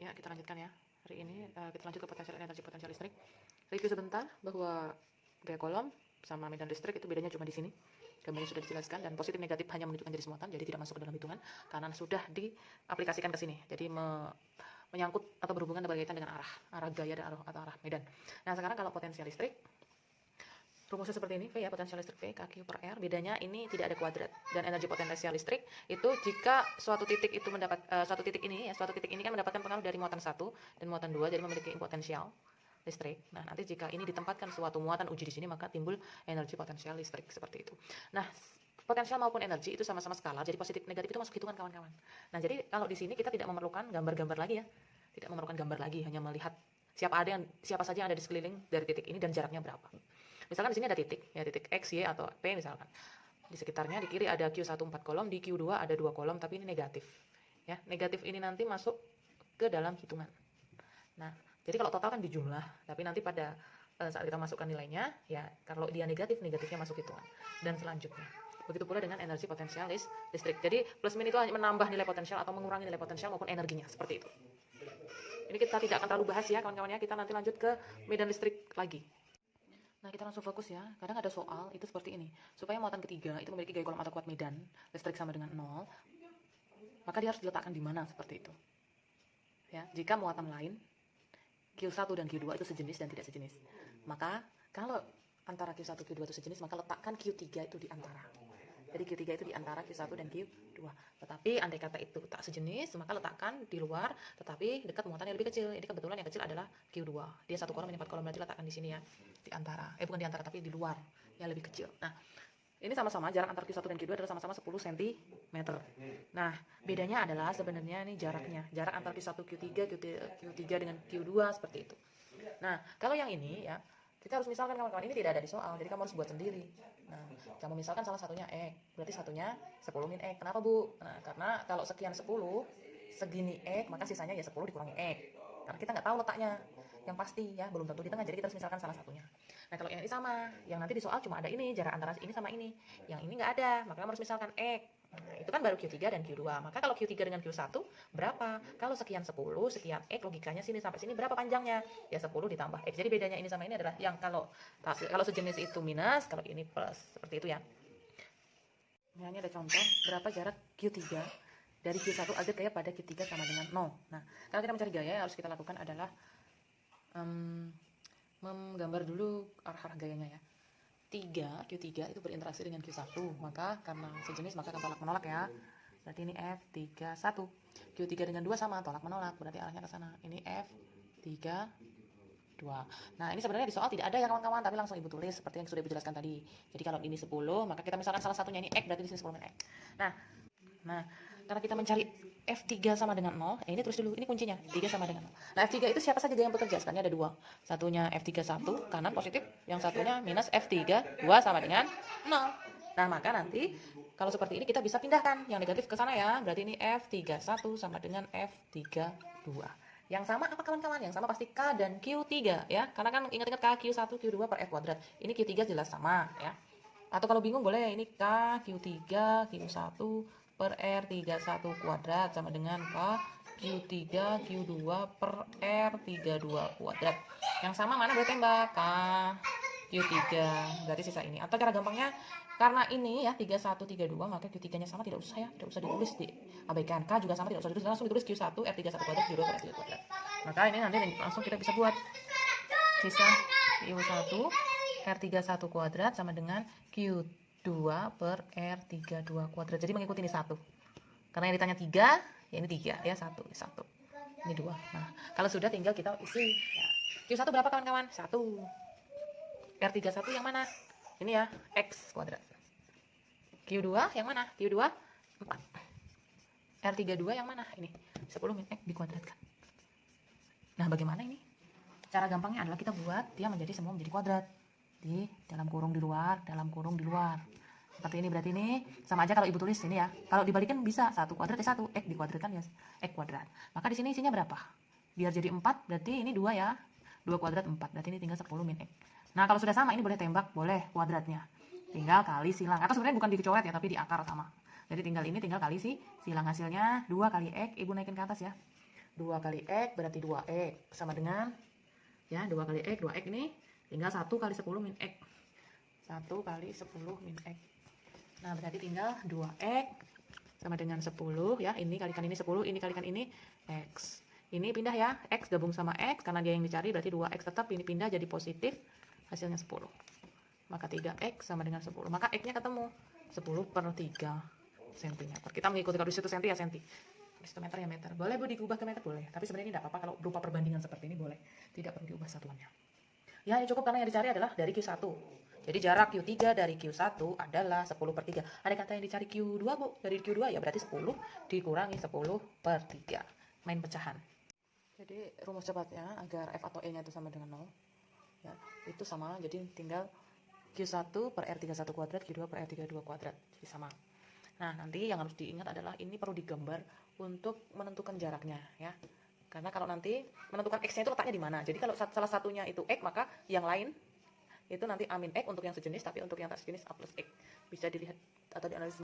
Ya, kita lanjutkan ya. Hari ini kita lanjut ke energi potensial listrik. Review sebentar bahwa gaya kolom sama medan listrik itu bedanya cuma di sini. Gambarnya sudah dijelaskan dan positif negatif hanya menunjukkan jenis muatan, jadi tidak masuk ke dalam hitungan karena sudah diaplikasikan ke sini. Jadi menyangkut atau berhubungan berkaitan dengan arah gaya dan arah medan. Nah, sekarang kalau potensial listrik rumusnya seperti ini, V ya, potensial listrik V, KQ per R. Bedanya ini tidak ada kuadrat. Dan energi potensial listrik itu jika suatu titik itu suatu titik ini kan mendapatkan pengaruh dari muatan 1 dan muatan 2, jadi memiliki potensial listrik. Nah, nanti jika ini ditempatkan suatu muatan uji di sini, maka timbul energi potensial listrik seperti itu. Nah, potensial maupun energi itu sama-sama skala, jadi positif negatif itu masuk hitungan kawan-kawan. Nah, jadi kalau di sini kita tidak memerlukan gambar-gambar lagi ya. Tidak memerlukan gambar lagi, hanya melihat siapa saja yang ada di sekeliling dari titik ini dan jaraknya berapa. Misalkan di sini ada titik, ya titik X, Y, atau P misalkan. Di sekitarnya, di kiri ada Q1 4 kolom, di Q2 ada 2 kolom, tapi ini negatif. Ya, negatif ini nanti masuk ke dalam hitungan. Nah, jadi kalau total kan dijumlah, tapi nanti pada saat kita masukkan nilainya, ya kalau dia negatifnya masuk hitungan. Dan selanjutnya. Begitu pula dengan energi potensial listrik. Jadi plus min itu hanya menambah nilai potensial atau mengurangi nilai potensial maupun energinya, seperti itu. Ini kita tidak akan terlalu bahas ya kawan-kawan ya, kita nanti lanjut ke medan listrik lagi. Nah, kita langsung fokus ya. Kadang ada soal itu seperti ini. Supaya muatan ketiga itu memiliki gaya kolom atau kuat medan listrik sama dengan 0, maka dia harus diletakkan di mana seperti itu. Ya, jika muatan lain Q1 dan Q2 itu sejenis dan tidak sejenis. Maka kalau antara Q1 Q2 itu sejenis, maka letakkan Q3 itu di antara. Jadi Q3 itu di antara Q1 dan Q2. Tetapi andai kata itu tak sejenis, maka letakkan di luar, tetapi dekat muatan yang lebih kecil. Ini kebetulan yang kecil adalah Q2. Dia 1 kolom, ini 4 kolom, berarti letakkan di sini ya. Di antara. Bukan di antara, tapi di luar. Yang lebih kecil. Nah, ini sama-sama jarak antara Q1 dan Q2 adalah sama-sama 10 cm. Nah, bedanya adalah sebenarnya ini jaraknya. Jarak antara Q1, Q3 dengan Q2 seperti itu. Nah, kalau yang ini ya, kita harus misalkan kawan-kawan ini tidak ada di soal, jadi kamu harus buat sendiri. Nah, kamu misalkan salah satunya X, berarti satunya 10 min X. Kenapa Bu? Nah, karena kalau sekian 10, segini X, maka sisanya ya 10 dikurangi X. Karena kita nggak tahu letaknya, yang pasti ya, belum tentu di tengah, jadi kita harus misalkan salah satunya. Nah, kalau yang ini sama, yang nanti di soal cuma ada ini, jarak antara ini sama ini. Yang ini nggak ada, maka kamu harus misalkan X. Nah, itu kan baru Q3 dan Q2. Maka kalau Q3 dengan Q1 berapa? Kalau sekian 10, sekian X, logikanya sini sampai sini berapa panjangnya? Ya 10 ditambah X. Jadi bedanya ini sama ini adalah yang kalau sejenis itu minus, kalau ini plus. Seperti itu ya. Nah, ini ada contoh berapa jarak Q3 dari Q1 agar gaya pada Q3 sama dengan 0. Nah, kalau kita mencari gaya yang harus kita lakukan adalah menggambar dulu arah gayanya ya. Q3 itu berinteraksi dengan Q1, maka karena sejenis maka akan tolak menolak ya. Berarti ini F31. Q3 dengan 2 sama, tolak menolak, berarti arahnya ke sana. Ini F32. Nah, ini sebenarnya di soal tidak ada ya kawan-kawan, tapi langsung Ibu tulis seperti yang sudah Ibu jelaskan tadi. Jadi kalau ini 10, maka kita misalkan salah satunya ini X, berarti di sini 10 min X. Nah, karena kita mencari F3 sama dengan 0, ini tulis dulu, ini kuncinya, 3 sama dengan 0. Nah, F3 itu siapa saja yang bekerja? Sekarang ada 2. Satunya F31, kanan positif, yang satunya minus F3, 2 sama dengan 0. Nah, maka nanti, kalau seperti ini kita bisa pindahkan yang negatif ke sana ya, berarti ini F31 sama dengan F32. Yang sama apa kawan-kawan? Yang sama pasti K dan Q3 ya, karena kan ingat-ingat K, Q1, Q2 per F kuadrat. Ini Q3 jelas sama ya. Atau kalau bingung boleh ini K, Q3, Q1 per R31 kuadrat sama dengan K Q3 Q2 per R32 kuadrat. Yang sama mana boleh tembak? K Q3, berarti sisa ini. Atau cara gampangnya, karena ini ya 3132, maka Q3 nya sama, tidak usah ya, tidak usah ditulis, diabaikan. K juga sama, tidak usah ditulis, langsung ditulis Q1 R31 kuadrat Q2 per R3 kuadrat. Maka ini nanti langsung kita bisa buat sisa Q1 R31 kuadrat sama dengan Q2 per R32 kuadrat. Jadi mengikuti ini 1. Karena yang ditanya 3, ya ini 3 ya, 1. Ini 2. Nah, kalau sudah tinggal kita isi ya. Q1 berapa kawan-kawan? 1. R31 yang mana? Ini ya, X kuadrat. Q2 yang mana? Q2 4. R32 yang mana? Ini 10 min X dikuadratkan. Nah, bagaimana ini? Cara gampangnya adalah kita buat dia menjadi semua menjadi kuadrat. Di dalam kurung di luar, dalam kurung di luar. Seperti ini, berarti ini sama aja kalau Ibu tulis ini ya. Kalau dibalikin bisa 1 kuadrat 1, X dikuadratkan ya X kuadrat. Maka di sini isinya berapa? Biar jadi 4, berarti ini 2 ya. 2 kuadrat 4, berarti ini tinggal 10 min X. Nah, kalau sudah sama ini boleh tembak, boleh kuadratnya. Tinggal kali silang. Atau sebenarnya bukan dicoret ya, tapi di akar sama. Jadi tinggal ini tinggal kali silang, hasilnya 2 kali X, Ibu naikin ke atas ya. 2 kali X berarti 2X sama dengan ya 2 kali X, 2X ini tinggal 1 kali 10 min X. 1 kali 10 min X. Nah, berarti tinggal 2X sama dengan 10 ya. Ini kalikan ini 10, ini kalikan ini X. Ini pindah ya, X gabung sama X karena dia yang dicari berarti 2X tetap ini pindah jadi positif, hasilnya 10. Maka 3X sama dengan 10. Maka X-nya ketemu 10 per 3 cm. Kita mengikuti kalau di situ cm ya cm. Di situ meter ya meter. Boleh Bu diubah ke meter boleh. Tapi sebenarnya ini tidak apa-apa kalau berupa perbandingan seperti ini boleh. Tidak perlu diubah satuannya. Ya, ini cukup karena yang dicari adalah dari Q1. Jadi jarak Q3 dari Q1 adalah 10 per 3. Ada kata yang dicari Q2 Bu. Dari Q2 ya berarti 10 dikurangi 10 per 3. Main pecahan. Jadi rumus cepatnya agar F atau E-nya itu sama dengan 0. Ya, itu sama. Jadi tinggal Q1 per R31 kuadrat, Q2 per R32 kuadrat. Jadi sama. Nah, nanti yang harus diingat adalah ini perlu digambar untuk menentukan jaraknya ya. Karena kalau nanti menentukan X-nya itu letaknya di mana. Jadi kalau salah satunya itu X, maka yang lain itu nanti A min X untuk yang sejenis, tapi untuk yang tak sejenis A plus X. Bisa dilihat atau dianalisis